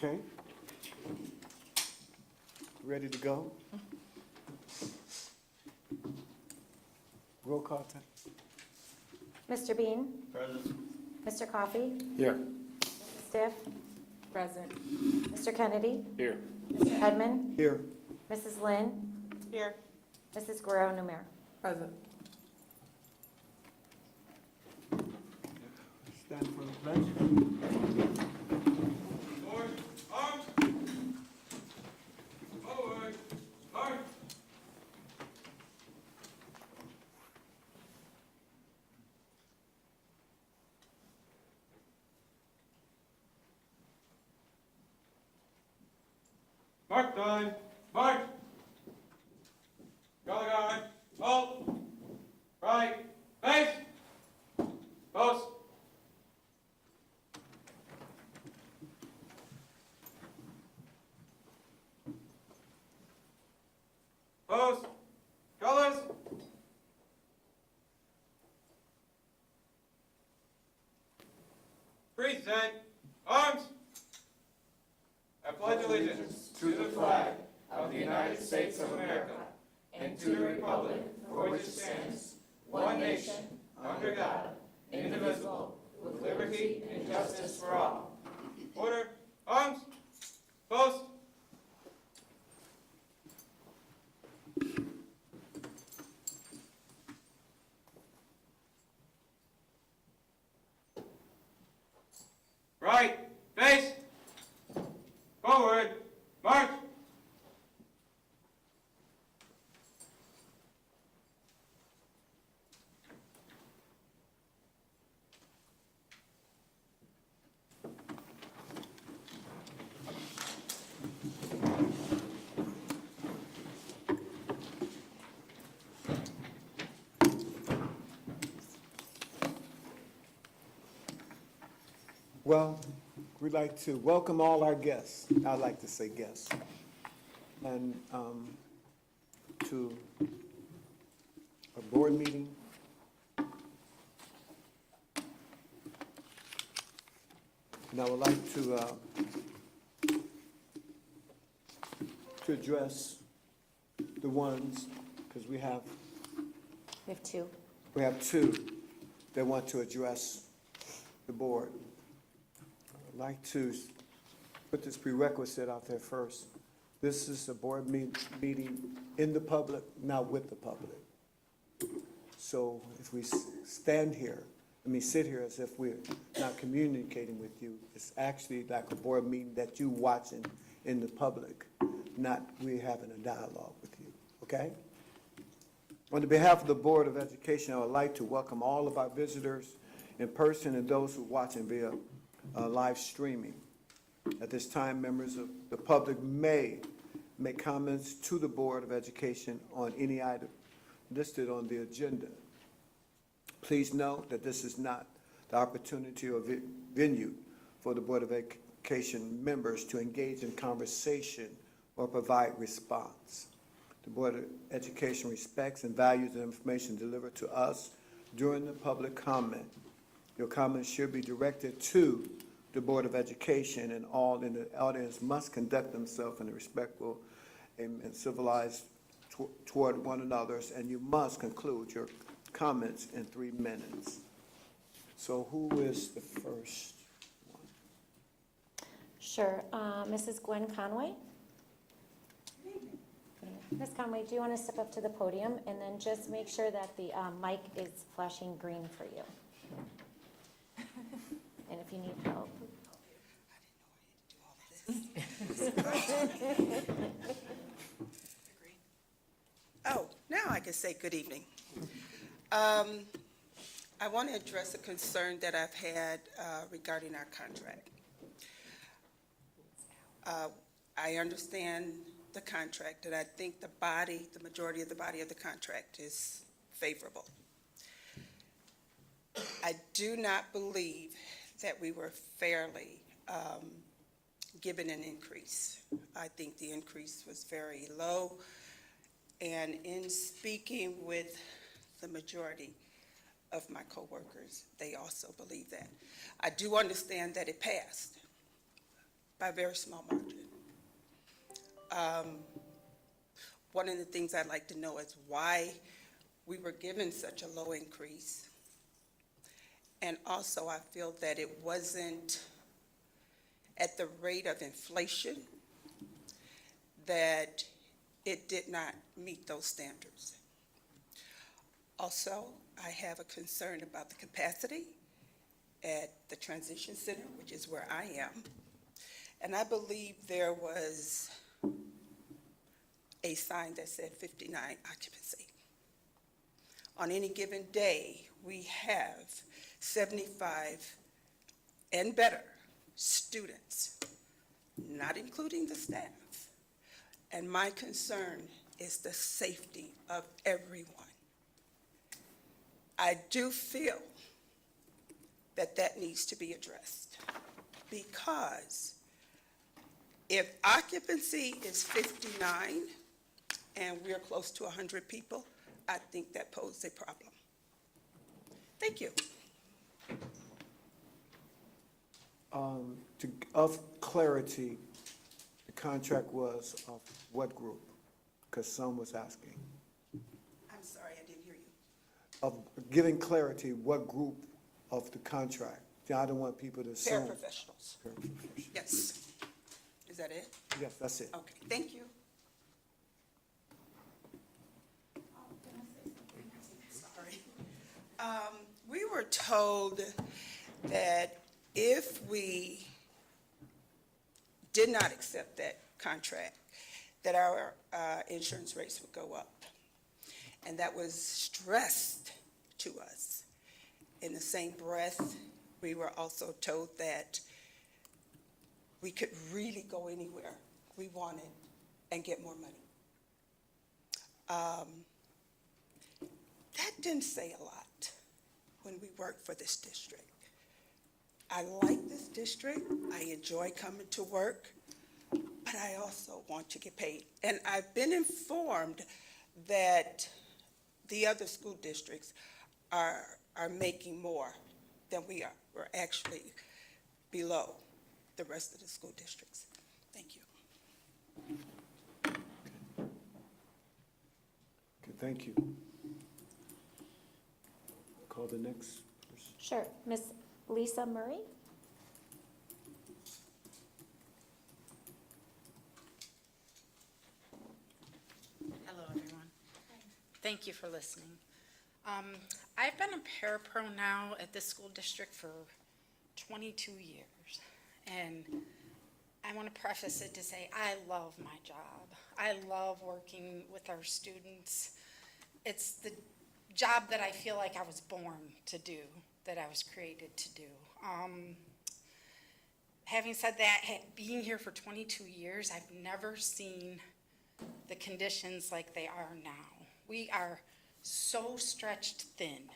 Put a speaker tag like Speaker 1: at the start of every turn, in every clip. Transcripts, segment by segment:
Speaker 1: Okay. Ready to go? Roll call time.
Speaker 2: Mr. Bean?
Speaker 3: Present.
Speaker 2: Mr. Coffey?
Speaker 1: Here.
Speaker 2: Mrs. Stiff?
Speaker 4: Present.
Speaker 2: Mr. Kennedy?
Speaker 3: Here.
Speaker 2: Mr. Hedman?
Speaker 1: Here.
Speaker 2: Mrs. Lynn?
Speaker 4: Here.
Speaker 2: Mrs. Guerrero Numer?
Speaker 4: Present.
Speaker 1: Stand for the pledge.
Speaker 3: Forward, arms. Forward, march. Mark time. March. Color guard. Halt. Right. Face. Post. Post. Colors. Present. Arms. I pledge allegiance to the flag of the United States of America and to the republic for which it stands, one nation, under God, indivisible, with liberty and justice for all. Order. Arms. Post. Right. Face. Forward. March.
Speaker 1: Well, we'd like to welcome all our guests. I like to say guests. And to a board meeting. And I would like to address the ones, because we have two that want to address the board. I'd like to put this prerequisite out there first. This is a board meeting in the public, not with the public. So if we sit here as if we're not communicating with you, it's actually like a board meeting that you watching in the public, not we having a dialogue with you, okay? On behalf of the Board of Education, I would like to welcome all of our visitors in person and those who are watching via live streaming. At this time, members of the public may make comments to the Board of Education on any item listed on the agenda. Please note that this is not the opportunity or venue for the Board of Education members to engage in conversation or provide response. The Board of Education respects and values the information delivered to us during the public comment. Your comments should be directed to the Board of Education, and all in the audience must conduct themselves in a respectful and civilized toward one another, and you must conclude your comments in 3 minutes. So who is the first one?
Speaker 2: Sure. Mrs. Gwen Conway? Ms. Conway, do you want to step up to the podium and then just make sure that the mic is flashing green for you? And if you need help.
Speaker 5: Oh, now I can say good evening. I want to address a concern that I've had regarding our contract. I understand the contract, and I think the majority of the body of the contract is favorable. I do not believe that we were fairly given an increase. I think the increase was very low, and in speaking with the majority of my coworkers, they also believe that. I do understand that it passed, by a very small margin. One of the things I'd like to know is why we were given such a low increase. And also, I feel that it wasn't at the rate of inflation, that it did not meet those standards. Also, I have a concern about the capacity at the transition center, which is where I am. And I believe there was a sign that said 59 occupancy. On any given day, we have 75 and better students, not including the staff. And my concern is the safety of everyone. I do feel that that needs to be addressed, because if occupancy is 59 and we're close to 100 people, I think that poses a problem. Thank you.
Speaker 1: Of clarity, the contract was of what group? Because some was asking.
Speaker 5: I'm sorry, I didn't hear you.
Speaker 1: Of giving clarity, what group of the contract? I don't want people to assume.
Speaker 5: Paraprofessionals.
Speaker 1: Paraprofessionals.
Speaker 5: Yes. Is that it?
Speaker 1: Yes, that's it.
Speaker 5: Okay, thank you. Sorry. We were told that if we did not accept that contract, that our insurance rates would go up. And that was stressed to us. In the same breath, we were also told that we could really go anywhere we wanted and get more money. That didn't say a lot when we worked for this district. I like this district, I enjoy coming to work, but I also want to get paid. And I've been informed that the other school districts are making more than we are. We're actually below the rest of the school districts. Thank you.
Speaker 1: Okay, thank you. Call the next person.
Speaker 2: Sure, Miss Lisa Murray?
Speaker 6: Hello, everyone. Thank you for listening. I've been a parapro now at this school district for 22 years, and I want to preface it to say I love my job. I love working with our students. It's the job that I feel like I was born to do, that I was created to do. Having said that, being here for 22 years, I've never seen the conditions like they are now. We are so stretched thin.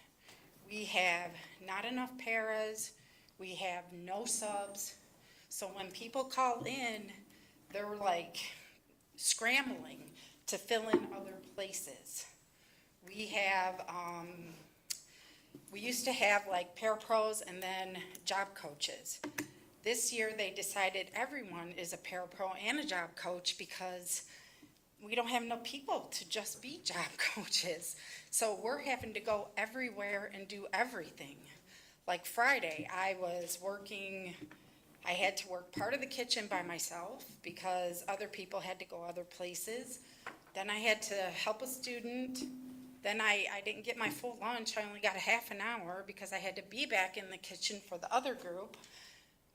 Speaker 6: We have not enough paras, we have no subs. So when people call in, they're like scrambling to fill in other places. We have, we used to have like parapros and then job coaches. This year they decided everyone is a parapro and a job coach because we don't have enough people to just be job coaches. So we're having to go everywhere and do everything. Like Friday, I had to work part of the kitchen by myself because other people had to go other places. Then I had to help a student. Then I didn't get my full lunch. I only got a half an hour because I had to be back in the kitchen for the other group.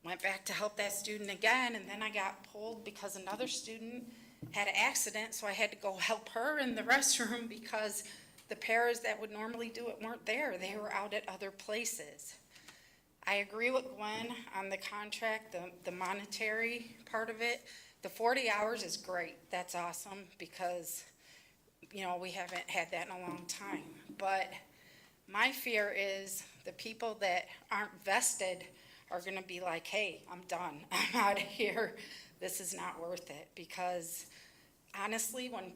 Speaker 6: Went back to help that student again, and then I got pulled because another student had an accident, so I had to go help her in the restroom because the paras that would normally do it weren't there. They were out at other places. I agree with Gwen on the contract, the monetary part of it. The 40 hours is great. That's awesome because, you know, we haven't had that in a long time. But my fear is the people that aren't vested are going to be like, hey, I'm done. I'm out of here. This is not worth it. Because honestly, when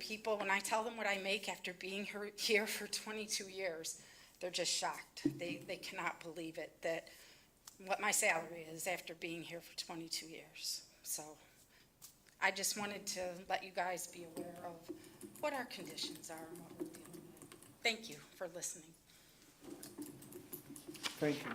Speaker 6: I tell them what I make after being here for 22 years, they're just shocked. They cannot believe it, that what my salary is after being here for 22 years. So I just wanted to let you guys be aware of what our conditions are and what we're dealing with. Thank you for listening.
Speaker 1: Thank you.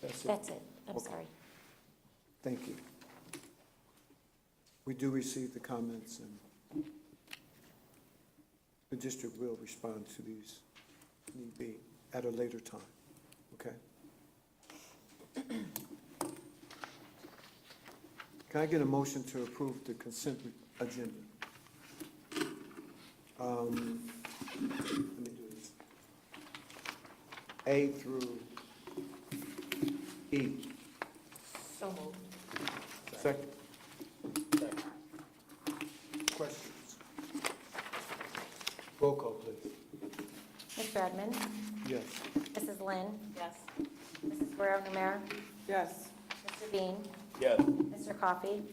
Speaker 1: That's it.
Speaker 2: That's it. I'm
Speaker 1: Okay.
Speaker 2: sorry.
Speaker 1: Thank you. We do receive the comments, and the district will respond to these, need be, at a later time, okay? Can I get a motion to approve the consent agenda? Let me do this. A through E.
Speaker 4: So moved.
Speaker 1: Second. Questions? Roll call, please.
Speaker 2: Mr. Edmund?
Speaker 1: Yes.
Speaker 2: Mrs. Lynn?
Speaker 4: Yes.
Speaker 2: Mrs. Guerrero Numera?
Speaker 4: Yes.
Speaker 2: Mr. Bean?
Speaker 3: Yes.
Speaker 2: Mr. Coffey?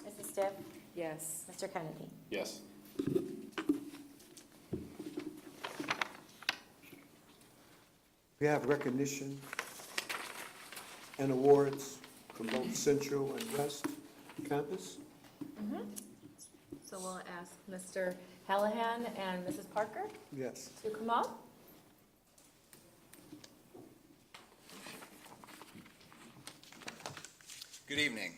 Speaker 2: Mrs. Stiff?
Speaker 4: Yes.
Speaker 2: Mr. Kennedy?
Speaker 3: Yes.
Speaker 1: We have recognition and awards from both Central and West Campus.
Speaker 4: So we'll ask Mr. Hallahan and Mrs. Parker
Speaker 1: Yes.
Speaker 4: to come up.
Speaker 7: Good evening.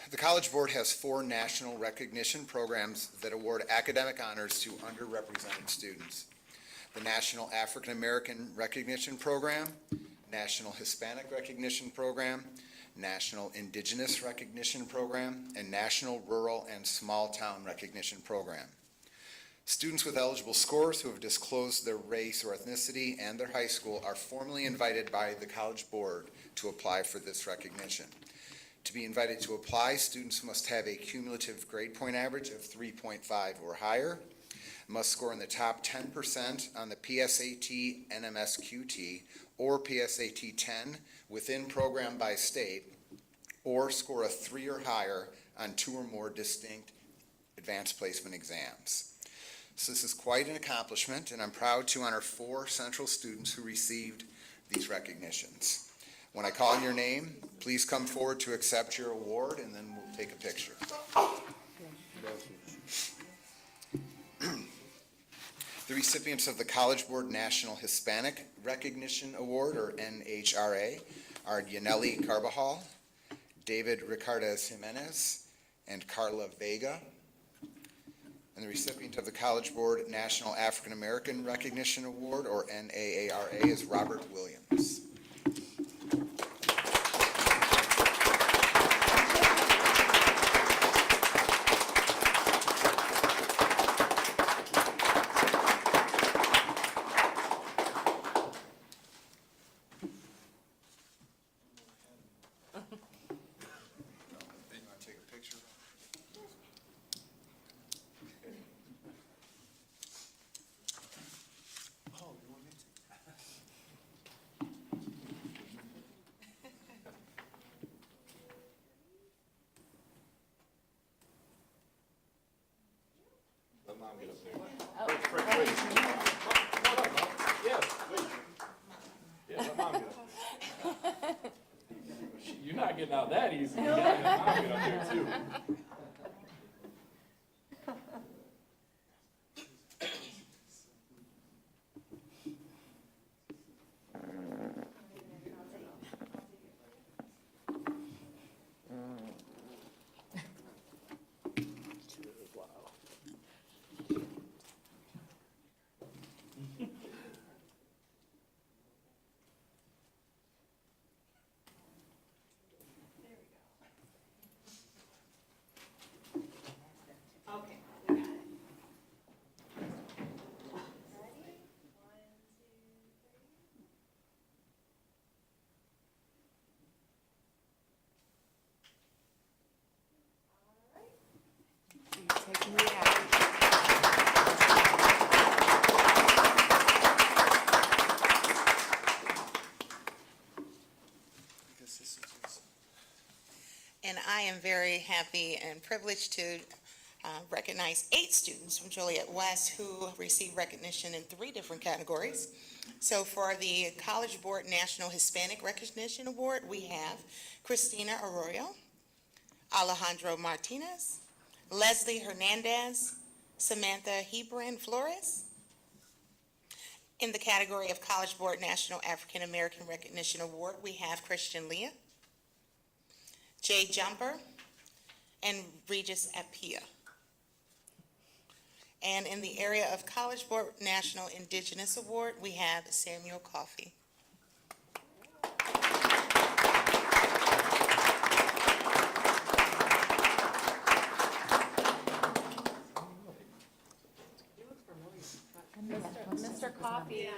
Speaker 7: The College Board has 4 national recognition programs that award academic honors to underrepresented students. The National African American Recognition Program, National Hispanic Recognition Program, National Indigenous Recognition Program, and National Rural and Small Town Recognition Program. Students with eligible scores who have disclosed their race or ethnicity and their high school are formally invited by the College Board to apply for this recognition. To be invited to apply, students must have a cumulative grade point average of 3.5 or higher, must score in the top 10% on the PSAT NMSQT or PSAT 10 within program by state, or score a 3 or higher on 2 or more distinct advanced placement exams. So this is quite an accomplishment, and I'm proud to honor 4 Central students who received these recognitions. When I call your name, please come forward to accept your award, and then we'll take a picture. The recipients of the College Board National Hispanic Recognition Award, or NHRA, are Yaneli Carbajal, David Ricardez Jimenez, and Carla Vega. And the recipient of the College Board National African American Recognition Award, or NAARA, is Robert Williams. You want to take a picture? Oh, you want me to?
Speaker 3: Let mom get up there. Yes, please. Yeah, let mom get up. You're not getting out that easy. You gotta let mom get up there too.
Speaker 4: Take me out.
Speaker 7: Because this is just-
Speaker 8: And I am very happy and privileged to recognize 8 students from Joliet West who received recognition in 3 different categories. So for the College Board National Hispanic Recognition Award, we have Christina Arroyo, Alejandro Martinez, Leslie Hernandez, Samantha Hebron Flores. In the category of College Board National African American Recognition Award, we have Christian Leah, Jay Jumper, and Regis Apia. And in the area of College Board National Indigenous Award, we have Samuel Coffey.
Speaker 4: Mr. Coffee.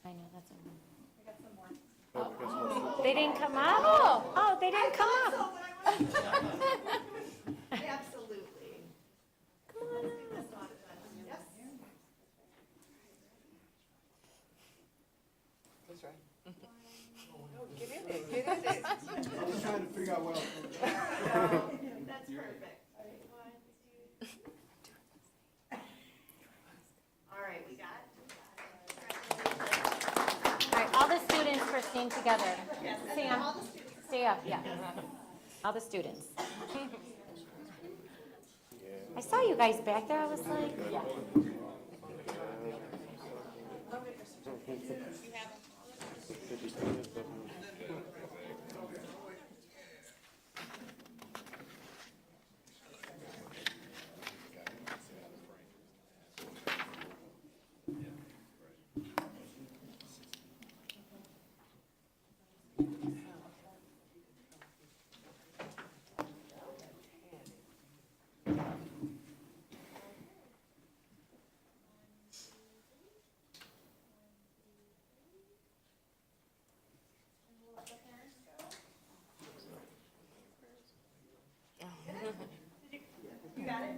Speaker 2: I know, that's okay. They didn't come up? Oh, they didn't come up.
Speaker 9: Absolutely.
Speaker 2: Come on up.
Speaker 9: Yes.
Speaker 4: That's right. Get in it, get in it.
Speaker 1: I was trying to figure out what else.
Speaker 9: That's perfect. All right, we got
Speaker 2: All right, all the students, Christine, together. Sam,
Speaker 9: all the students.
Speaker 2: stay up, yeah. All the students. I saw you guys back there, I was like, yeah.
Speaker 9: You got it?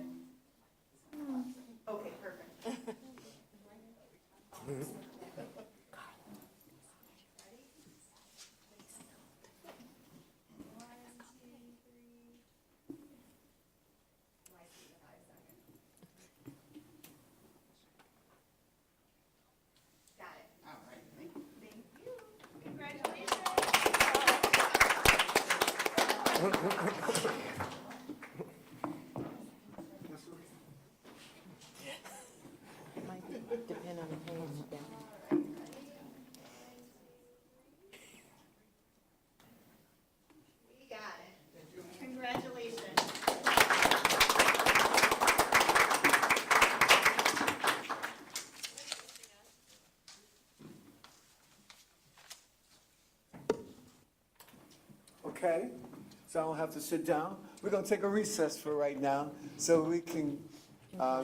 Speaker 9: Okay, perfect. Got it. All right. Thank you. Congratulations.
Speaker 4: Might depend on the hands.
Speaker 9: We got it. Congratulations.
Speaker 1: Okay, so I don't have to sit down. We're gonna take a recess for right now, so we can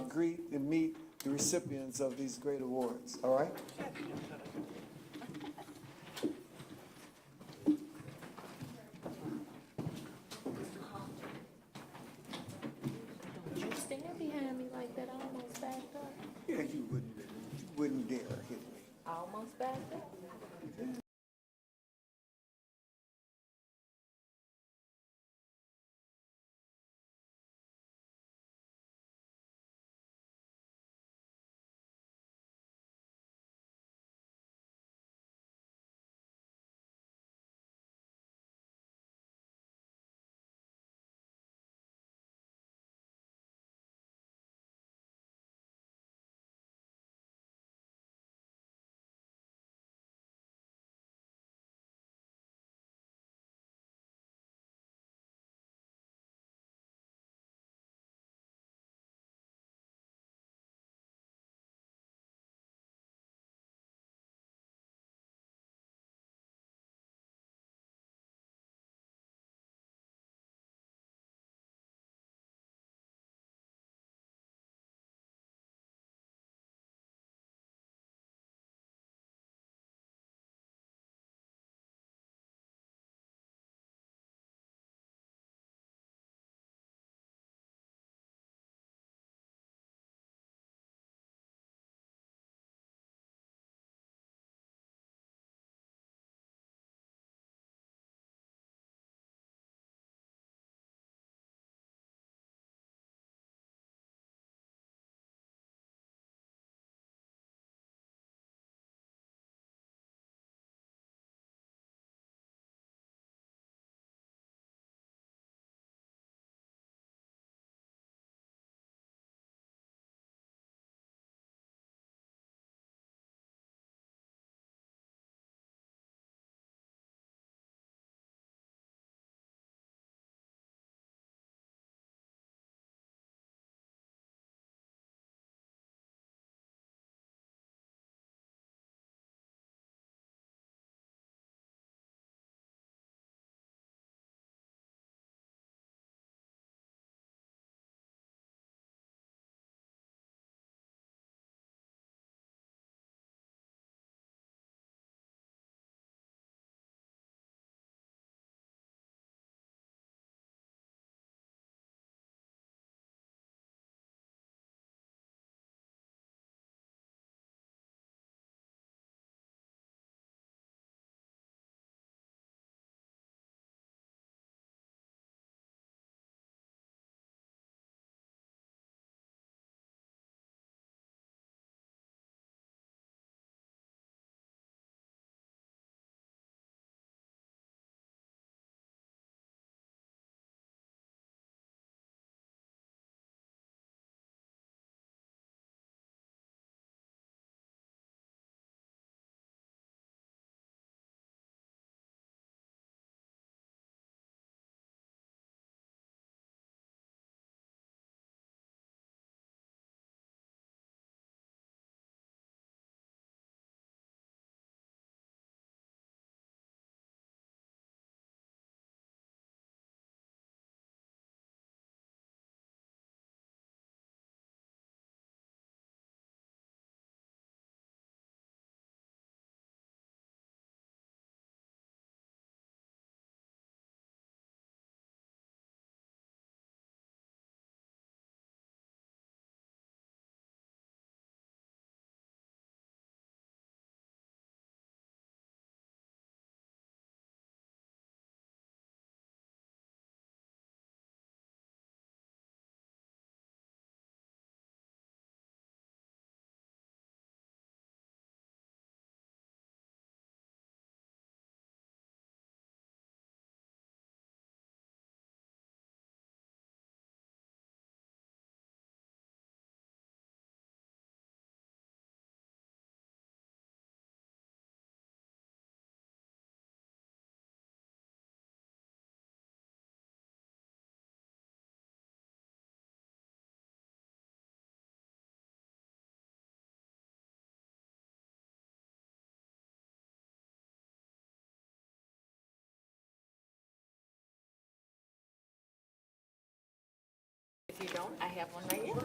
Speaker 1: greet and meet the recipients of these great awards, all right?
Speaker 4: Don't you stand behind me like that, I almost backed up.
Speaker 1: Yeah, you wouldn't dare hit me.
Speaker 4: I almost backed up. If you don't, I have one right here.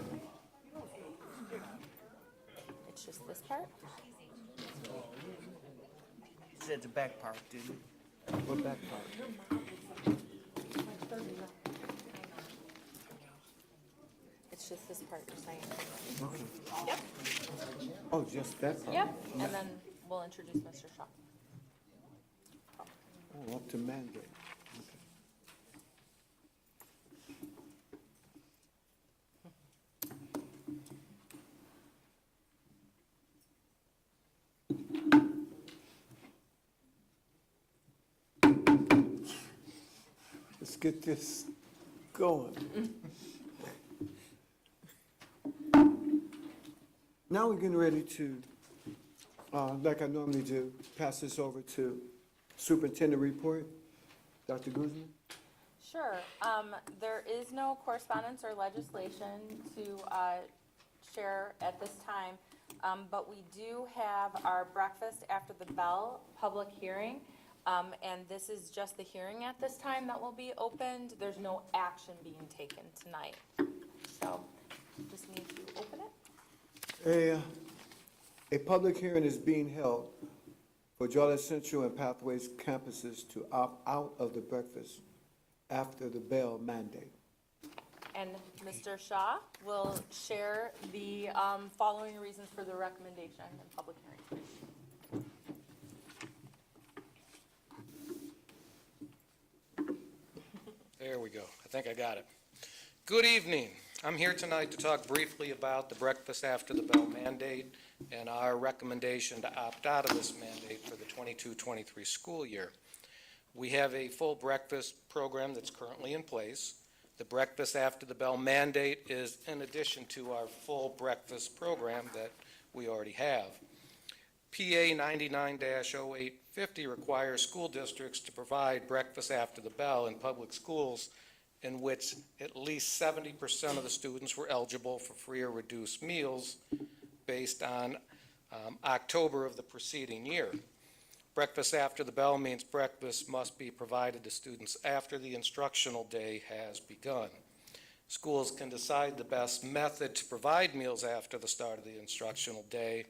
Speaker 4: It's just this part.
Speaker 10: Said the back part, didn't you?
Speaker 1: What back part?
Speaker 4: It's just this part you're saying.
Speaker 1: Okay.
Speaker 4: Yep.
Speaker 1: Oh, just that part?
Speaker 4: Yep, and then we'll introduce Mr. Shaw.
Speaker 1: Oh, up to mandate. Okay. Let's get this going. Now we're getting ready to, like I normally do, pass this over to Superintendent Report. Dr. Guzman?
Speaker 4: Sure. There is no correspondence or legislation to share at this time, but we do have our breakfast after the bell public hearing, and this is just the hearing at this time that will be opened. There's no action being taken tonight. So just need to open it.
Speaker 1: A public hearing is being held for Joliet Central and Pathways campuses to opt out of the breakfast after the bell mandate.
Speaker 4: And Mr. Shaw will share the following reasons for the recommendation in public hearing.
Speaker 11: There we go. I think I got it. Good evening. I'm here tonight to talk briefly about the breakfast after the bell mandate and our recommendation to opt out of this mandate for the 22-23 school year. We have a full breakfast program that's currently in place. The breakfast after the bell mandate is in addition to our full breakfast program that we already have. PA 99-0850 requires school districts to provide breakfast after the bell in public schools in which at least 70% of the students were eligible for free or reduced meals based on October of the preceding year. Breakfast after the bell means breakfast must be provided to students after the instructional day has begun. Schools can decide the best method to provide meals after the start of the instructional day.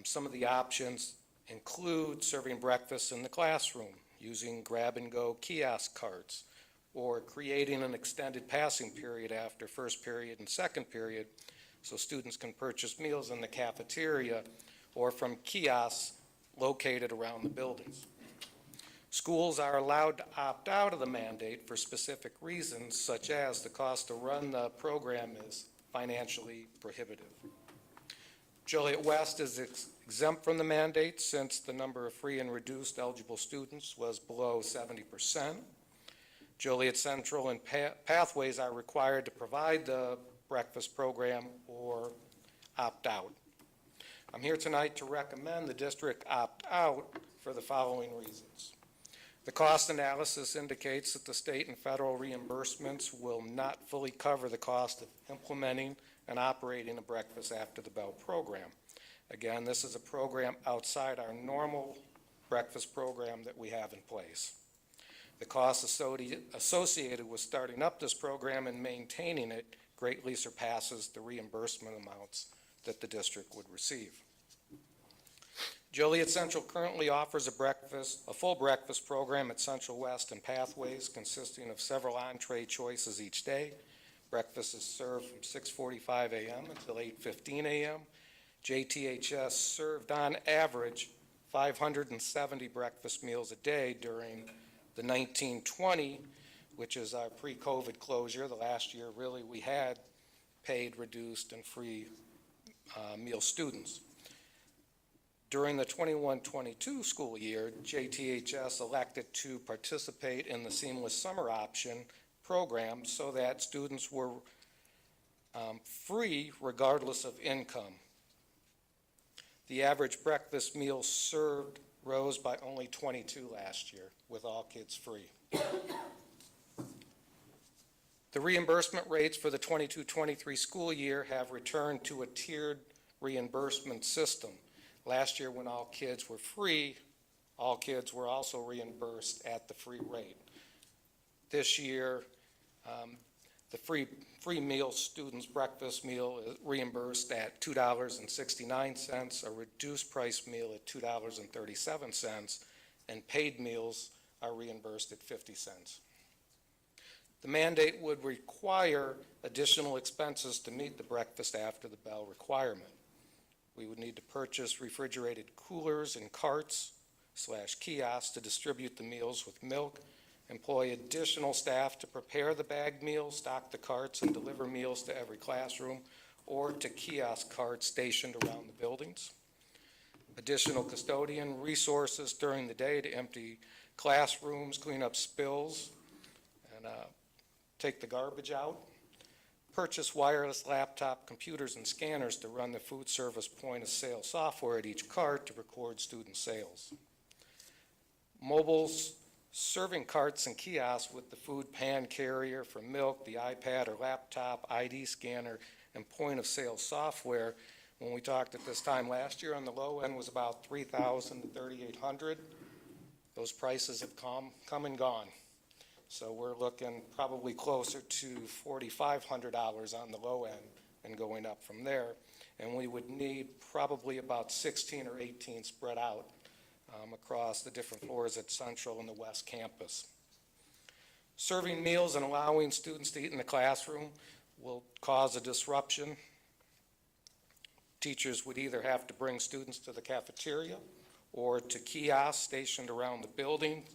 Speaker 11: Some of the options include serving breakfast in the classroom, using grab-and-go kiosk carts, or creating an extended passing period after first period and second period so students can purchase meals in the cafeteria or from kiosks located around the buildings. Schools are allowed to opt out of the mandate for specific reasons, such as the cost to run the program is financially prohibitive. Joliet West is exempt from the mandate since the number of free and reduced eligible students was below 70%. Joliet Central and Pathways are required to provide the breakfast program or opt out. I'm here tonight to recommend the district opt out for the following reasons. The cost analysis indicates that the state and federal reimbursements will not fully cover the cost of implementing and operating a breakfast after the bell program. Again, this is a program outside our normal breakfast program that we have in place. The cost associated with starting up this program and maintaining it greatly surpasses the reimbursement amounts that the district would receive. Joliet Central currently offers a full breakfast program at Central West and Pathways consisting of several entree choices each day. Breakfast is served from 6:45 a.m. until 8:15 a.m. JTHS served on average 570 breakfast meals a day during the 1920, which is our pre-COVID closure. The last year really we had paid, reduced, and free meal students. During the 21-22 school year, JTHS elected to participate in the Seamless Summer Option program so that students were free regardless of income. The average breakfast meal served rose by only 22 last year, with all kids free. The reimbursement rates for the 22-23 school year have returned to a tiered reimbursement system. Last year, when all kids were free, all kids were also reimbursed at the free rate. This year, The free meal students' breakfast meal is reimbursed at $2.69, a reduced price meal at $2.37, and paid meals are reimbursed at 50 cents. The mandate would require additional expenses to meet the breakfast after the bell requirement. We would need to purchase refrigerated coolers and carts / kiosks to distribute the meals with milk, employ additional staff to prepare the bagged meals, stock the carts, and deliver meals to every classroom or to kiosk carts stationed around the buildings. Additional custodian resources during the day to empty classrooms, clean up spills, and take the garbage out. Purchase wireless laptop computers and scanners to run the food service point of sale software at each cart to record student sales. Mobiles, serving carts and kiosks with the food pan carrier for milk, the iPad or laptop, ID scanner, and point of sale software. When we talked at this time last year, on the low end was about $3,000 to $3,800. Those prices have come and gone. So we're looking probably closer to $4,500 on the low end and going up from there. And we would need probably about 16 or 18 spread out across the different floors at Central and the West Campus. Serving meals and allowing students to eat in the classroom will cause a disruption. Teachers would either have to bring students to the cafeteria or to kiosks stationed around the building,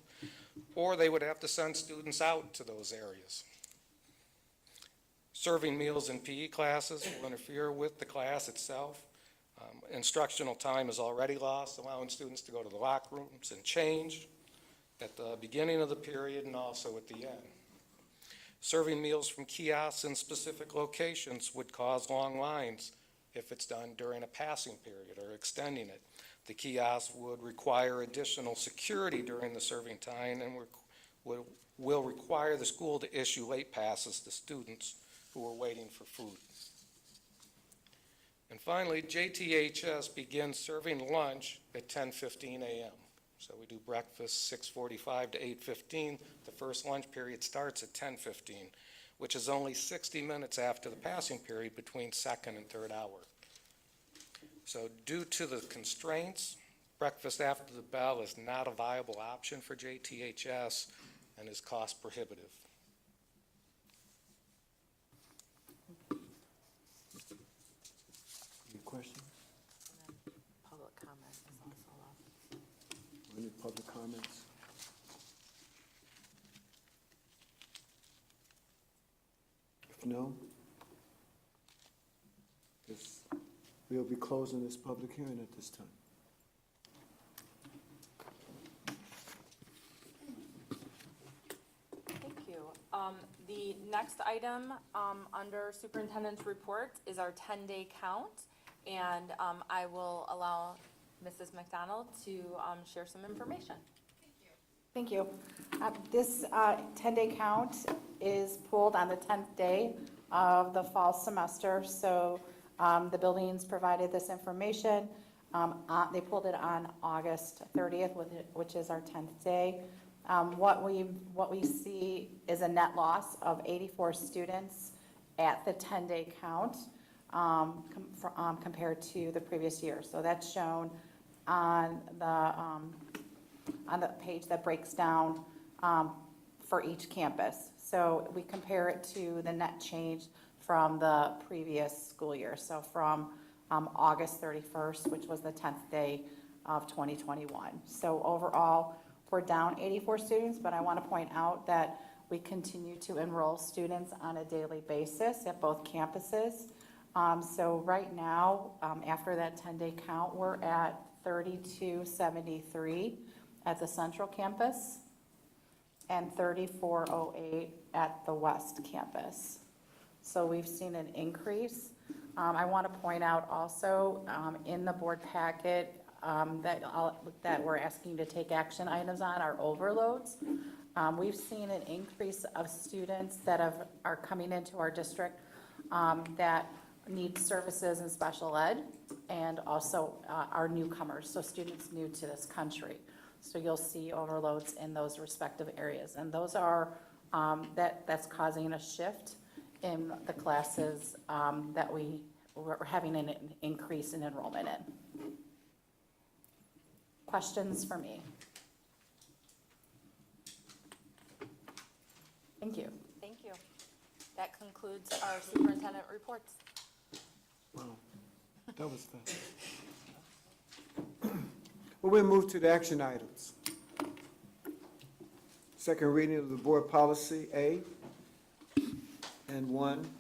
Speaker 11: or they would have to send students out to those areas. Serving meals in PE classes will interfere with the class itself. Instructional time is already lost, allowing students to go to the locker rooms and change at the beginning of the period and also at the end. Serving meals from kiosks in specific locations would cause long lines if it's done during a passing period or extending it. The kiosk would require additional security during the serving time and will require the school to issue late passes to students who are waiting for food. And finally, JTHS begins serving lunch at 10:15 a.m. So we do breakfast 6:45 to 8:15. The first lunch period starts at 10:15, which is only 60 minutes after the passing period between second and third hour. So due to the constraints, breakfast after the bell is not a viable option for JTHS and is cost prohibitive.
Speaker 1: Any questions?
Speaker 4: Public comment is also allowed.
Speaker 1: Any public comments? If no, we'll be closing this public hearing at this time.
Speaker 4: Thank you. The next item under superintendent's report is our 10-day count, and I will allow Mrs. McDonald to share some information.
Speaker 12: Thank you. This 10-day count is pulled on the 10th day of the fall semester, so the buildings provided this information. They pulled it on August 30th, which is our 10th day. What we see is a net loss of 84 students at the 10-day count compared to the previous year. So that's shown on the page that breaks down for each campus. So we compare it to the net change from the previous school year. So from August 31st, which was the 10th day of 2021. So overall, we're down 84 students, but I want to point out that we continue to enroll students on a daily basis at both campuses. So right now, after that 10-day count, we're at 3273 at the Central Campus and 3408 at the West Campus. So we've seen an increase. I want to point out also in the board packet that we're asking to take action items on are overloads. We've seen an increase of students that are coming into our district that need services in special ed, and also are newcomers, so students new to this country. So you'll see overloads in those respective areas, and those are that's causing a shift in the classes that we're having an increase in enrollment in. Questions for me? Thank you.
Speaker 4: Thank you. That concludes our superintendent reports.
Speaker 1: Wow, that was fast. Well, we'll move to the action items. Second reading of the board policy A and 1.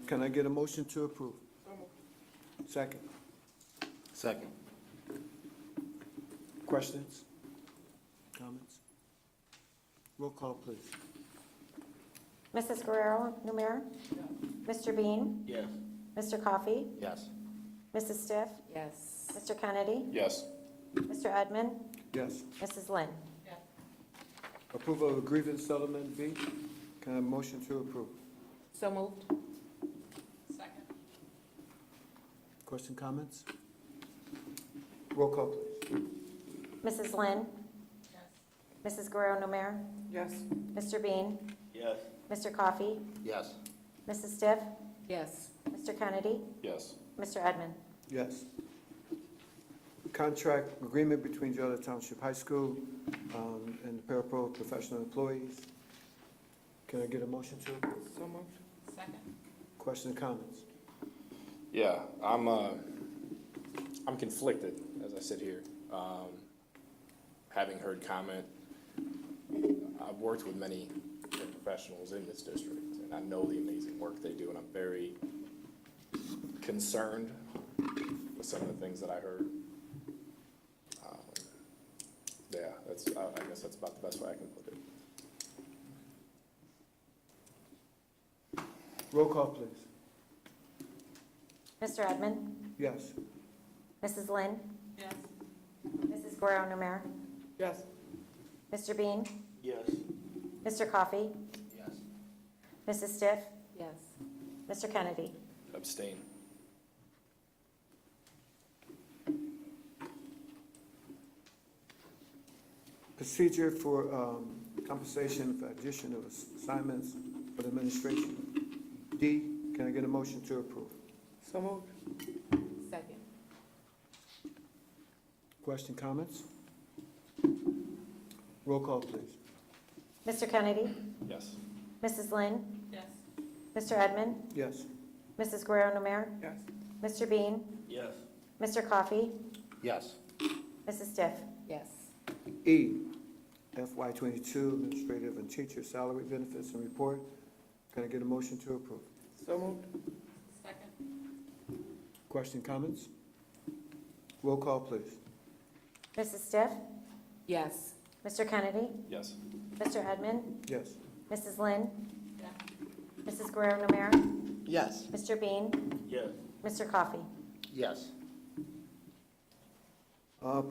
Speaker 1: Can I get a motion to approve? Second.
Speaker 10: Second.
Speaker 1: Questions? Comments? Roll call, please.
Speaker 2: Mrs. Guerrero, Numer? Mr. Bean?
Speaker 10: Yes.
Speaker 2: Mr. Coffey?
Speaker 10: Yes.
Speaker 2: Mrs. Stiff?
Speaker 12: Yes.
Speaker 2: Mr. Kennedy?
Speaker 3: Yes.
Speaker 2: Mr. Edmund?
Speaker 1: Yes.
Speaker 2: Mrs. Lynn?
Speaker 1: Approval of grievance settlement B. Can I have a motion to approve?
Speaker 12: So moved.
Speaker 1: Question, comments? Roll call, please.
Speaker 2: Mrs. Lynn? Mrs. Guerrero, Numer?
Speaker 1: Yes.
Speaker 2: Mr. Bean?
Speaker 10: Yes.
Speaker 2: Mr. Coffey?
Speaker 10: Yes.
Speaker 2: Mrs. Stiff?
Speaker 12: Yes.
Speaker 2: Mr. Kennedy?
Speaker 3: Yes.
Speaker 2: Mr. Edmund?
Speaker 1: Yes. Contract agreement between Joliet Township High School and the parapro professional employees. Can I get a motion to approve?
Speaker 12: So moved. Second.
Speaker 1: Question, comments?
Speaker 3: Yeah, I'm conflicted as I sit here. Having heard comment, I've worked with many professionals in this district, and I know the amazing work they do, and I'm very concerned with some of the things that I heard. Yeah, I guess that's about the best way I can put it.
Speaker 1: Roll call, please.
Speaker 2: Mr. Edmund?
Speaker 1: Yes.
Speaker 2: Mrs. Lynn?
Speaker 12: Yes.
Speaker 2: Mrs. Guerrero, Numer?
Speaker 1: Yes.
Speaker 2: Mr. Bean?
Speaker 10: Yes.
Speaker 2: Mr. Coffey?
Speaker 10: Yes.
Speaker 2: Mrs. Stiff?
Speaker 12: Yes.
Speaker 2: Mr. Kennedy?
Speaker 3: Abstain.
Speaker 1: Procedure for compensation for addition of assignments for the administration. D, can I get a motion to approve?
Speaker 12: So moved. Second.
Speaker 1: Question, comments? Roll call, please.
Speaker 2: Mr. Kennedy?
Speaker 3: Yes.
Speaker 2: Mrs. Lynn?
Speaker 12: Yes.
Speaker 2: Mr. Edmund?
Speaker 1: Yes.
Speaker 2: Mrs. Guerrero, Numer?
Speaker 1: Yes.
Speaker 2: Mr. Bean?
Speaker 10: Yes.
Speaker 2: Mr. Coffey?
Speaker 10: Yes.
Speaker 2: Mrs. Stiff?
Speaker 12: Yes.
Speaker 1: E, FY '22 administrative and teacher salary benefits and report. Can I get a motion to approve?
Speaker 12: So moved. Second.
Speaker 1: Question, comments? Roll call, please.
Speaker 2: Mrs. Stiff?
Speaker 12: Yes.
Speaker 2: Mr. Kennedy?
Speaker 3: Yes.
Speaker 2: Mr. Edmund?
Speaker 1: Yes.
Speaker 2: Mrs. Lynn?
Speaker 12: Yes.
Speaker 2: Mrs. Guerrero, Numer?
Speaker 10: Yes.
Speaker 2: Mr. Bean?
Speaker 10: Yes.
Speaker 2: Mr. Coffey?
Speaker 10: Yes.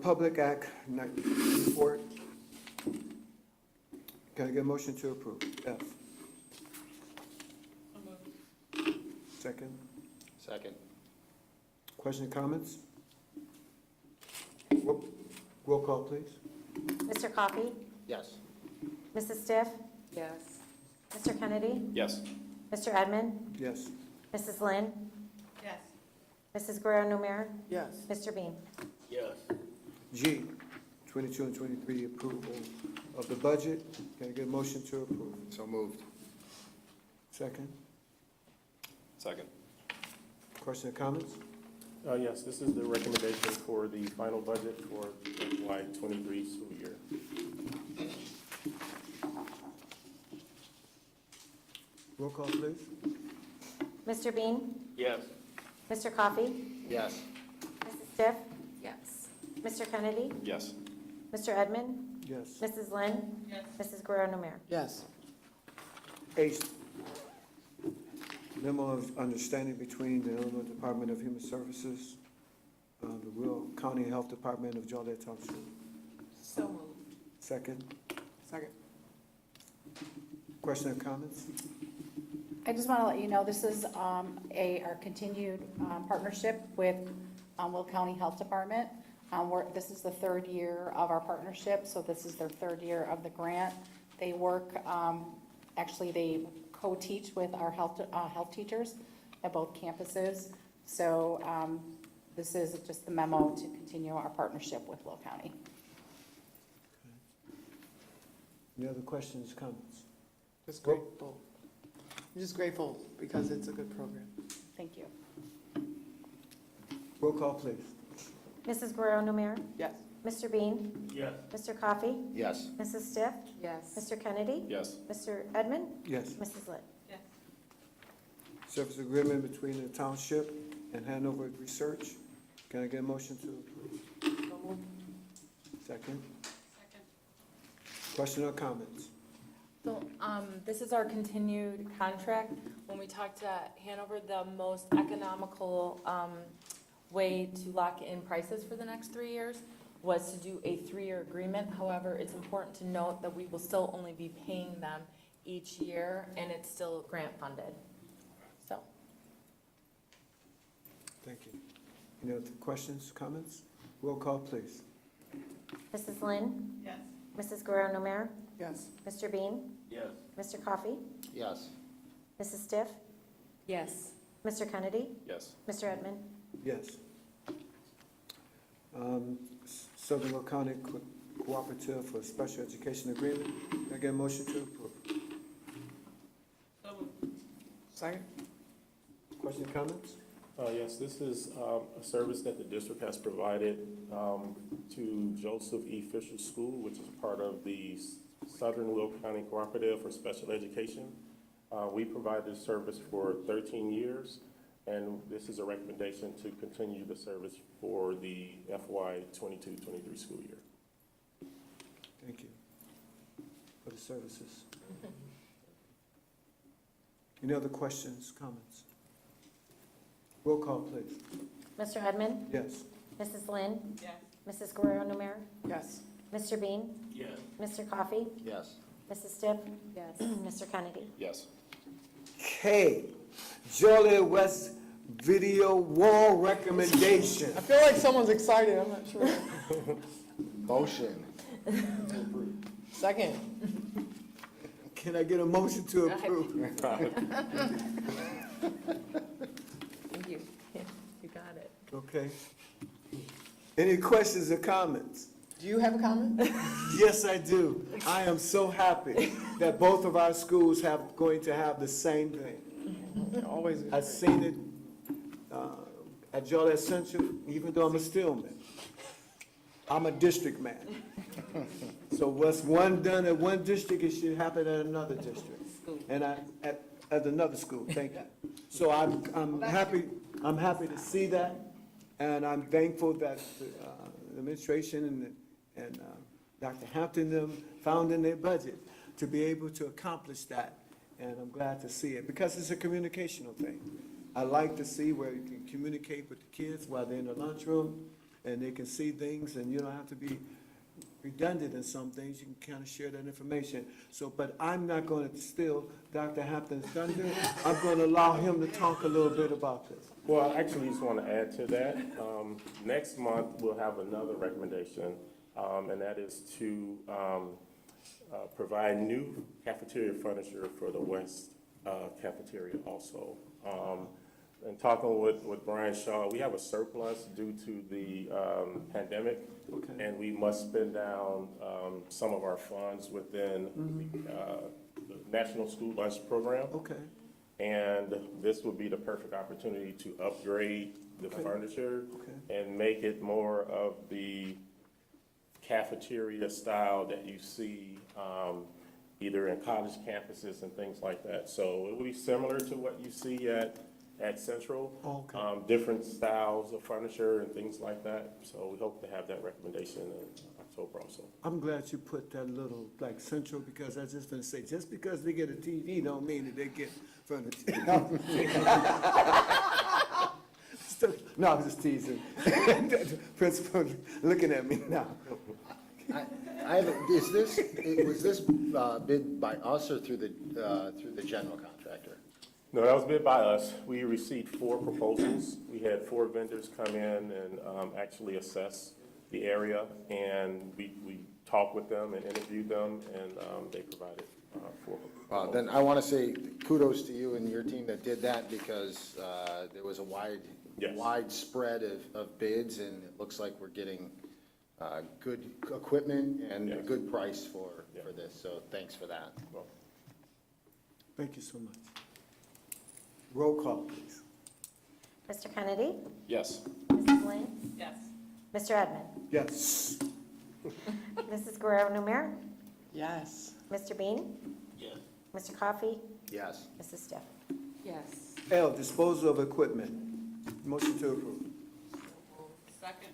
Speaker 1: Public Act 94. Can I get a motion to approve? F. Second.
Speaker 3: Second.
Speaker 1: Question, comments? Roll call, please.
Speaker 2: Mr. Coffey?
Speaker 10: Yes.
Speaker 2: Mrs. Stiff?
Speaker 12: Yes.
Speaker 2: Mr. Kennedy?
Speaker 3: Yes.
Speaker 2: Mr. Edmund?
Speaker 1: Yes.
Speaker 2: Mrs. Lynn?
Speaker 12: Yes.
Speaker 2: Mrs. Guerrero, Numer?
Speaker 1: Yes.
Speaker 2: Mr. Bean?
Speaker 10: Yes.
Speaker 1: G, 22 and 23, approval of the budget. Can I get a motion to approve?
Speaker 7: So moved.
Speaker 1: Second.
Speaker 3: Second.
Speaker 1: Question or comments?
Speaker 13: Yes, this is the recommendation for the final budget for the FY '23 school year.
Speaker 1: Roll call, please.
Speaker 2: Mr. Bean?
Speaker 10: Yes.
Speaker 2: Mr. Coffey?
Speaker 10: Yes.
Speaker 2: Mrs. Stiff?
Speaker 12: Yes.
Speaker 2: Mr. Kennedy?
Speaker 3: Yes.
Speaker 2: Mr. Edmund?
Speaker 1: Yes.
Speaker 2: Mrs. Lynn?
Speaker 12: Yes.
Speaker 2: Mrs. Guerrero, Numer?
Speaker 1: Yes. H, memo of understanding between the Illinois Department of Human Services, the Will County Health Department of Joliet Township.
Speaker 12: So moved.
Speaker 1: Second. Second. Question or comments?
Speaker 12: I just want to let you know, this is our continued partnership with Will County Health Department. This is the third year of our partnership, so this is their third year of the grant. They work, actually, they co-teach with our health teachers at both campuses. So this is just the memo to continue our partnership with Will County.
Speaker 1: Any other questions, comments?
Speaker 14: Just grateful. I'm just grateful because it's a good program.
Speaker 12: Thank you.
Speaker 1: Roll call, please.
Speaker 2: Mrs. Guerrero-Numer?
Speaker 14: Yes.
Speaker 2: Mr. Bean?
Speaker 13: Yes.
Speaker 2: Mr. Coffey?
Speaker 10: Yes.
Speaker 2: Mrs. Stiff?
Speaker 6: Yes.
Speaker 2: Mr. Kennedy?
Speaker 13: Yes.
Speaker 2: Mr. Edmond?
Speaker 1: Yes.
Speaker 2: Mrs. Lit?
Speaker 1: Service agreement between the township and Hanover Research. Can I get a motion to approve? Second? Question or comments?
Speaker 4: So, this is our continued contract. When we talked to Hanover, the most economical, way to lock in prices for the next 3 years was to do a 3-year agreement. However, it's important to note that we will still only be paying them each year, and it's still grant funded. So,
Speaker 1: Thank you. Any other questions, comments? Roll call, please.
Speaker 2: Mrs. Lynn?
Speaker 14: Yes.
Speaker 2: Mrs. Guerrero-Numer?
Speaker 14: Yes.
Speaker 2: Mr. Bean?
Speaker 13: Yes.
Speaker 2: Mr. Coffey?
Speaker 10: Yes.
Speaker 2: Mrs. Stiff?
Speaker 4: yes.
Speaker 2: Mr. Kennedy?
Speaker 13: Yes.
Speaker 2: Mr. Edmond?
Speaker 1: Yes. Southern Will County Cooperative for Special Education Agreement. Can I get a motion to approve?
Speaker 14: Second?
Speaker 1: Question, comments?
Speaker 13: Yes, this is a service that the district has provided to Joseph E. Fisher School, which is part of the Southern Will County Cooperative for Special Education. We provide this service for 13 years, and this is a recommendation to continue the service for the FY 22-23 school year.
Speaker 1: Thank you for the services. Any other questions, comments? Roll call, please.
Speaker 2: Mr. Edmond?
Speaker 1: Yes.
Speaker 2: Mrs. Lynn?
Speaker 14: Yes.
Speaker 2: Mrs. Guerrero-Numer?
Speaker 14: Yes.
Speaker 2: Mr. Bean?
Speaker 13: Yes.
Speaker 2: Mr. Coffey?
Speaker 10: Yes.
Speaker 2: Mrs. Stiff?
Speaker 4: Yes.
Speaker 2: Mr. Kennedy?
Speaker 13: Yes.
Speaker 1: K, Joliet West Video Wall Recommendation.
Speaker 14: I feel like someone's excited, I'm not sure.
Speaker 10: Motion.
Speaker 14: Second?
Speaker 1: Can I get a motion to approve?
Speaker 4: Thank you. You got it.
Speaker 1: Okay. Any questions or comments?
Speaker 14: Do you have a comment?
Speaker 1: Yes, I do. I am so happy that both of our schools going to have the same thing.
Speaker 14: Always.
Speaker 1: I've seen it at Joliet Central, even though I'm a Stillman. I'm a district man. So what's one done at one district, it should happen at another district. And at another school, thank you. So I'm happy to see that, and I'm thankful that the administration and Dr. Hampton them found in their budget to be able to accomplish that. And I'm glad to see it, because it's a communicational thing. I like to see where you can communicate with the kids while they're in the lunchroom, and they can see things, and you don't have to be redundant in some things. You can kind of share that information. So, but I'm not going to steal Dr. Hampton's thunder. I'm going to allow him to talk a little bit about this.
Speaker 13: Well, I actually just want to add to that. Next month, we'll have another recommendation, and that is to provide new cafeteria furniture for the West cafeteria also. And talking with Brian Shaw, we have a surplus due to the pandemic,
Speaker 1: Okay.
Speaker 13: and we must spend down some of our funds within the National School Lunch Program.
Speaker 1: Okay,
Speaker 13: And this would be the perfect opportunity to upgrade the
Speaker 1: Okay.
Speaker 13: furniture
Speaker 1: okay,
Speaker 13: and make it more of the cafeteria style that you see either in college campuses and things like that. So it will be similar to what you see at Central.
Speaker 1: okay.
Speaker 13: Different styles of furniture and things like that. So we hope to have that recommendation in October also.
Speaker 1: I'm glad you put that little, like, central, because I was just gonna say, just because they get a TV don't mean that they get furniture. No, I'm just teasing. Principal looking at me now.
Speaker 10: I have, was this bid by us or through the general contractor?
Speaker 13: No, that was bid by us. We received 4 proposals. We had 4 vendors come in and actually assess the area, and we talked with them and interviewed them, and they provided
Speaker 10: Well, then I want to say kudos to you and your team that did that, because there was a
Speaker 13: Yes.
Speaker 10: wide spread of bids, and it looks like we're getting good equipment and a
Speaker 13: Yes.
Speaker 10: good price for
Speaker 13: Yeah.
Speaker 10: this, so thanks for that.
Speaker 13: Well,
Speaker 1: Thank you so much. Roll call, please.
Speaker 2: Mr. Kennedy?
Speaker 13: yes.
Speaker 2: Mrs. Lynn?
Speaker 6: Yes.
Speaker 2: Mr. Edmond?
Speaker 1: Yes.
Speaker 2: Mrs. Guerrero Numer?
Speaker 14: Yes.
Speaker 2: Mr. Bean?
Speaker 13: Yes.
Speaker 2: Mr. Coffey?
Speaker 10: Yes.
Speaker 2: Mrs. Stiff?
Speaker 6: Yes.
Speaker 1: L, disposal of equipment. Motion to approve.
Speaker 6: Second.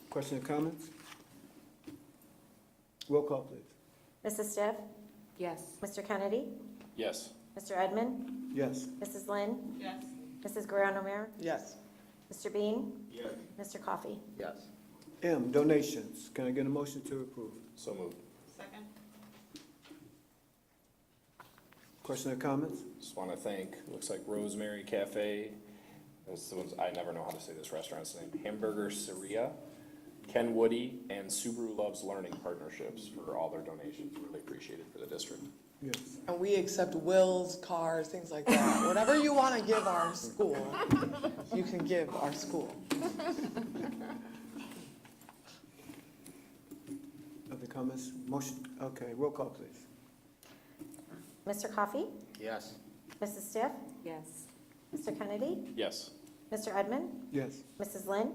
Speaker 1: Question or comments? Roll call, please.
Speaker 2: Mrs. Stiff?
Speaker 6: Yes.
Speaker 2: Mr. Kennedy?
Speaker 13: Yes.
Speaker 2: Mr. Edmond?
Speaker 1: Yes.
Speaker 2: Mrs. Lynn?
Speaker 6: Yes.
Speaker 2: Mrs. Guerrero Numer?
Speaker 14: Yes.
Speaker 2: Mr. Bean?
Speaker 13: Yes.
Speaker 2: Mr. Coffey?
Speaker 10: Yes.
Speaker 1: M, donations. Can I get a motion to approve?
Speaker 13: So moved.
Speaker 6: Second.
Speaker 1: Question or comments?
Speaker 15: Just want to thank, looks like Rosemary Cafe, I never know how to say this restaurant's name, Hamburger Saria, Ken Woody, and Subaru Loves Learning Partnerships for all their donations. Really appreciate it for the district.
Speaker 1: Yes.
Speaker 14: And we accept wills, cars, things like that. Whatever you want to give our school, you can give our school.
Speaker 1: Other comments? Motion, okay, roll call, please.
Speaker 2: Mr. Coffey?
Speaker 10: Yes.
Speaker 2: Mrs. Stiff?
Speaker 6: Yes.
Speaker 2: Mr. Kennedy?
Speaker 15: Yes.
Speaker 2: Mr. Edmond?
Speaker 1: Yes.
Speaker 2: Mrs. Lynn?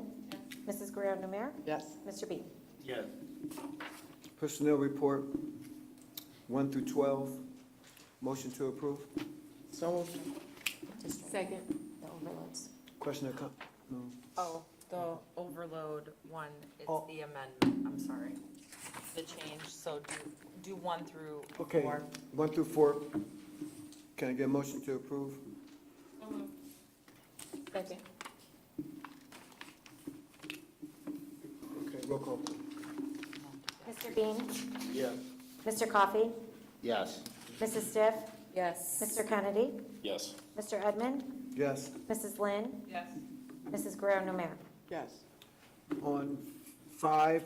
Speaker 2: Mrs. Guerrero Numer?
Speaker 14: Yes.
Speaker 2: Mr. Bean?
Speaker 13: Yes.
Speaker 1: Personnel report 1 through 12. Motion to approve.
Speaker 14: So moved.
Speaker 6: Second.
Speaker 2: The overloads.
Speaker 1: Question or no?
Speaker 4: Oh, the overload one is
Speaker 1: Oh.
Speaker 4: the amendment, I'm sorry. The change, so do 1 through 4.
Speaker 1: Okay, 1 through 4. Can I get a motion to approve?
Speaker 6: Second.
Speaker 1: Okay, roll call, please.
Speaker 2: Mr. Bean?
Speaker 1: Yes.
Speaker 2: Mr. Coffey?
Speaker 10: Yes.
Speaker 2: Mrs. Stiff?
Speaker 6: Yes.
Speaker 2: Mr. Kennedy?
Speaker 15: Yes.
Speaker 2: Mr. Edmond?
Speaker 1: Yes.
Speaker 2: Mrs. Lynn?
Speaker 6: Yes.
Speaker 2: Mrs. Guerrero Numer?
Speaker 14: Yes.
Speaker 1: On 5,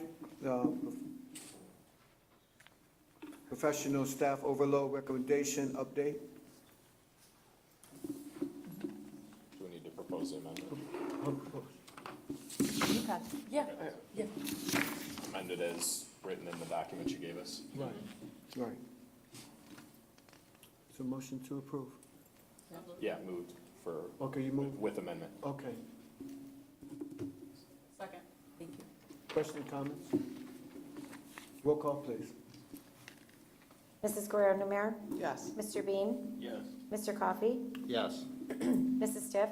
Speaker 1: professional staff overload recommendation update.
Speaker 15: Do we need to propose the amendment?
Speaker 6: Yeah.
Speaker 15: Amended as written in the document you gave us?
Speaker 1: Right, right. So motion to approve.
Speaker 15: Yeah, moved for,
Speaker 1: Okay, you move,
Speaker 15: with amendment.
Speaker 1: okay.
Speaker 6: Second. Thank you.
Speaker 1: Question and comments? Roll call, please.
Speaker 2: Mrs. Guerrero Numer?
Speaker 14: Yes.
Speaker 2: Mr. Bean?
Speaker 13: Yes.
Speaker 2: Mr. Coffey?
Speaker 10: Yes.
Speaker 2: Mrs. Stiff?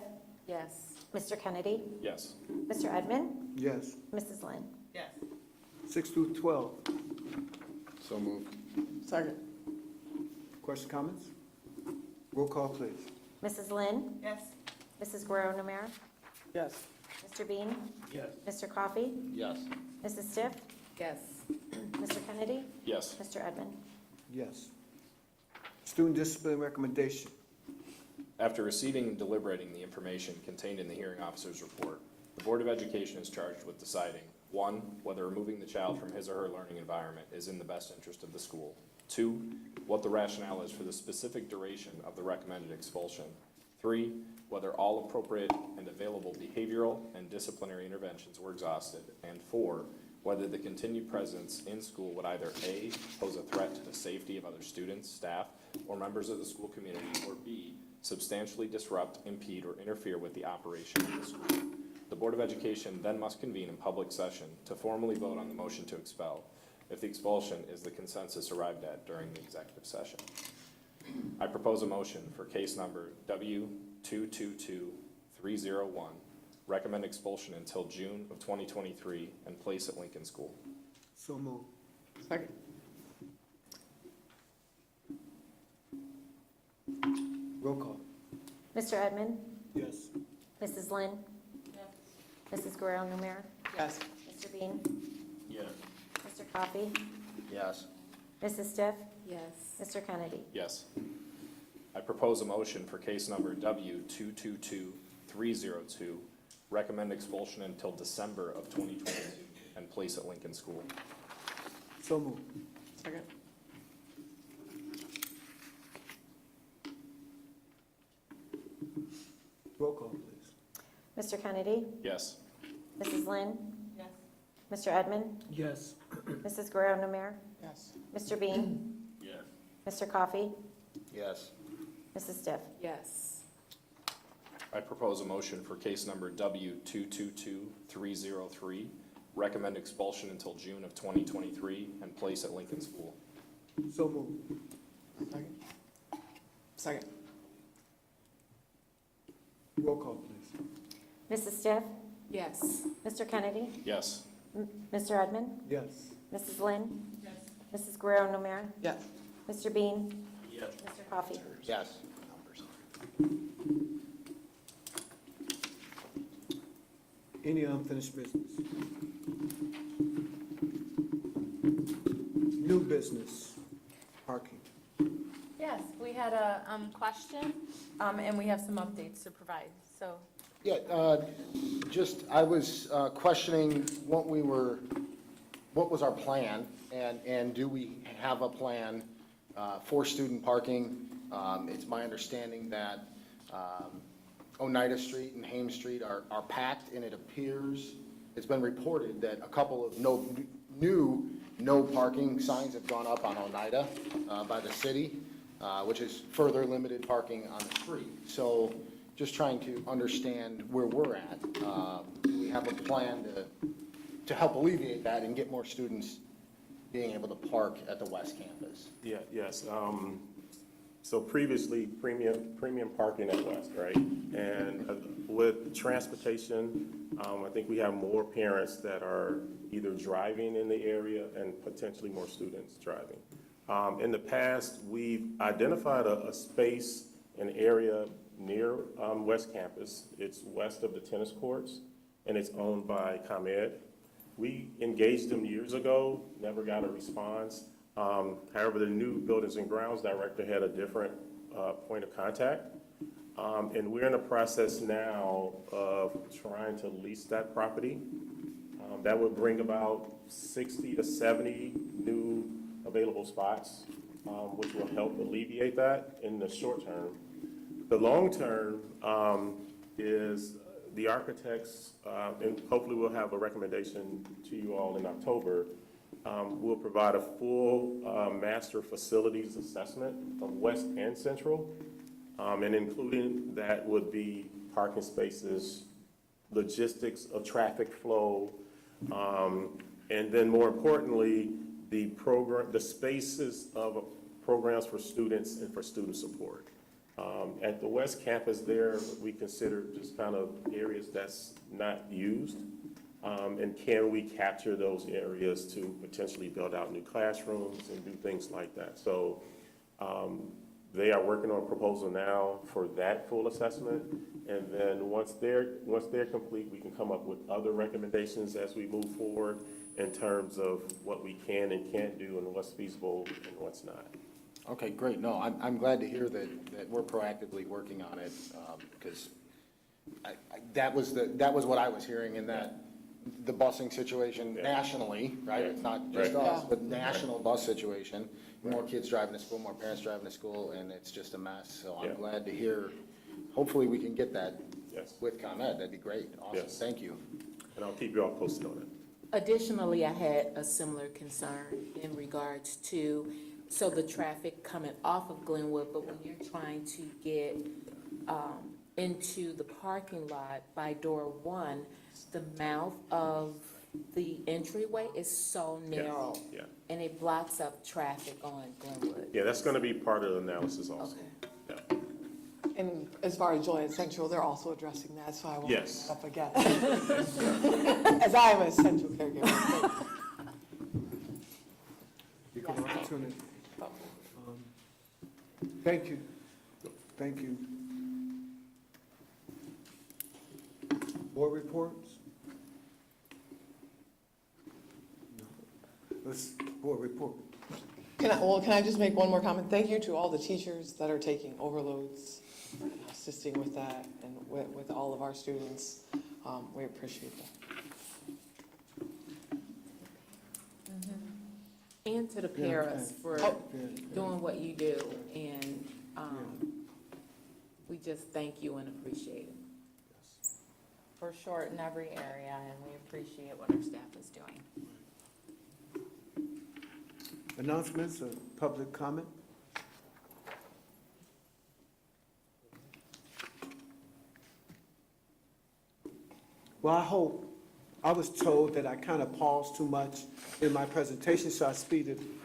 Speaker 6: Yes.
Speaker 2: Mr. Kennedy?
Speaker 15: Yes.
Speaker 2: Mr. Edmond?
Speaker 1: Yes.
Speaker 2: Mrs. Lynn?
Speaker 6: Yes.
Speaker 1: 6 through 12.
Speaker 10: So moved.
Speaker 14: Second.
Speaker 1: Question, comments? Roll call, please.
Speaker 2: Mrs. Lynn?
Speaker 6: Yes.
Speaker 2: Mrs. Guerrero Numer?
Speaker 14: Yes.
Speaker 2: Mr. Bean?
Speaker 13: Yes.
Speaker 2: Mr. Coffey?
Speaker 10: Yes.
Speaker 2: Mrs. Stiff?
Speaker 6: Yes.
Speaker 2: Mr. Kennedy?
Speaker 15: Yes.
Speaker 2: Mr. Edmond?
Speaker 1: Yes. Student discipline recommendation.
Speaker 15: After receiving and deliberating the information contained in the hearing officer's report, the Board of Education is charged with deciding, 1, whether removing the child from his or her learning environment is in the best interest of the school. 2, what the rationale is for the specific duration of the recommended expulsion. 3, whether all appropriate and available behavioral and disciplinary interventions were exhausted. And 4, whether the continued presence in school would either A, pose a threat to the safety of other students, staff, or members of the school community, or B, substantially disrupt, impede, or interfere with the operation of the school. The Board of Education then must convene in public session to formally vote on the motion to expel, if the expulsion is the consensus arrived at during the executive session. I propose a motion for case number W222301, recommend expulsion until June of 2023 and place at Lincoln School.
Speaker 1: So moved.
Speaker 14: Second.
Speaker 1: Roll call.
Speaker 2: Mr. Edmond?
Speaker 1: Yes.
Speaker 2: Mrs. Lynn? Mrs. Guerrero Numer?
Speaker 14: Yes.
Speaker 2: Mr. Bean?
Speaker 13: Yes.
Speaker 2: Mr. Coffey?
Speaker 10: Yes.
Speaker 2: Mrs. Stiff?
Speaker 6: Yes.
Speaker 2: Mr. Kennedy?
Speaker 15: Yes. I propose a motion for case number W222302, recommend expulsion until December of 2022 and place at Lincoln School.
Speaker 1: So moved.
Speaker 14: Second.
Speaker 1: Roll call, please.
Speaker 2: Mr. Kennedy?
Speaker 15: Yes.
Speaker 2: Mrs. Lynn? Yes. Mr. Edmond?
Speaker 1: Yes.
Speaker 2: Mrs. Guerrero Namir?
Speaker 14: Yes.
Speaker 2: Mr. Bean?
Speaker 15: Yes.
Speaker 2: Mr. Coffey?
Speaker 10: Yes.
Speaker 2: Mrs. Stiff?
Speaker 12: Yes.
Speaker 15: I propose a motion for case number W222303, recommend expulsion until June of 2023 and place at Lincoln School.
Speaker 1: So moved.
Speaker 14: Second. Second.
Speaker 1: Roll call, please.
Speaker 2: Mrs. Stiff?
Speaker 12: Yes.
Speaker 2: Mr. Kennedy?
Speaker 15: Yes.
Speaker 2: Mr. Edmond?
Speaker 1: Yes.
Speaker 2: Mrs. Lynn? Yes. Mrs. Guerrero Namir?
Speaker 14: Yes.
Speaker 2: Mr. Bean?
Speaker 15: Yes.
Speaker 2: Mr. Coffey?
Speaker 10: Yes.
Speaker 1: Any unfinished business? New business, parking.
Speaker 4: Yes, we had a question, and we have some updates to provide, so.
Speaker 10: Yeah, I was questioning what was our plan, and do we have a plan for student parking? It's my understanding that Oneida Street and Hames Street are packed, and it appears, it's been reported that a couple of new no parking signs have gone up on Oneida by the city, which is further limited parking on the street. So just trying to understand where we're at. Do we have a plan to help alleviate that and get more students being able to park at the West Campus?
Speaker 13: Yeah, yes. So previously, premium parking at West, right? And with transportation, I think we have more parents that are either driving in the area and potentially more students driving. In the past, we've identified a space, an area near West Campus. It's west of the tennis courts, and it's owned by ComEd. We engaged them years ago, never got a response. However, the new Buildings and Grounds Director had a different point of contact. And we're in the process now of trying to lease that property. That would bring about 60 to 70 new available spots, which will help alleviate that in the short term. The long term is the architects, and hopefully we'll have a recommendation to you all in October. We'll provide a full master facilities assessment of West and Central, and including that would be parking spaces, logistics of traffic flow, and then more importantly, the spaces of programs for students and for student support. At the West Campus there, we consider just kind of areas that's not used. And can we capture those areas to potentially build out new classrooms and do things like that? So they are working on a proposal now for that full assessment. And then once they're complete, we can come up with other recommendations as we move forward in terms of what we can and can't do and what's feasible and what's not.
Speaker 10: Okay, great. No, I'm glad to hear that we're proactively working on it, because that was what I was hearing, in that the busing situation nationally, right? It's not just us, but national bus situation. More kids driving to school, more parents driving to school, and it's just a mess. So I'm glad to hear, hopefully we can get that with ComEd. That'd be great. Awesome. Thank you.
Speaker 13: And I'll keep you all posted on it.
Speaker 16: Additionally, I had a similar concern in regards to, so the traffic coming off of Glenwood, but when you're trying to get into the parking lot by door 1, the mouth of the entryway is so narrow.
Speaker 13: Yeah.
Speaker 16: And it blocks up traffic on Glenwood.
Speaker 13: Yeah, that's going to be part of the analysis also.
Speaker 16: Okay.
Speaker 13: Yeah.
Speaker 14: And as far as Joy and Central, they're also addressing that, so I won't bring
Speaker 13: Yes.
Speaker 14: that up again. As I am a central caregiver.
Speaker 1: Equal opportunity. Thank you. Thank you. Board reports? Let's, board report.
Speaker 14: Can I just make one more comment? Thank you to all the teachers that are taking overloads, assisting with that, and with all of our students. We appreciate that.
Speaker 16: And to the paras for doing what you do, and we just thank you and appreciate it.
Speaker 4: We're short in every area, and we appreciate what our staff is doing.
Speaker 1: Announcements or public comment? Well, I was told that I kind of paused too much in my presentation, so I speeded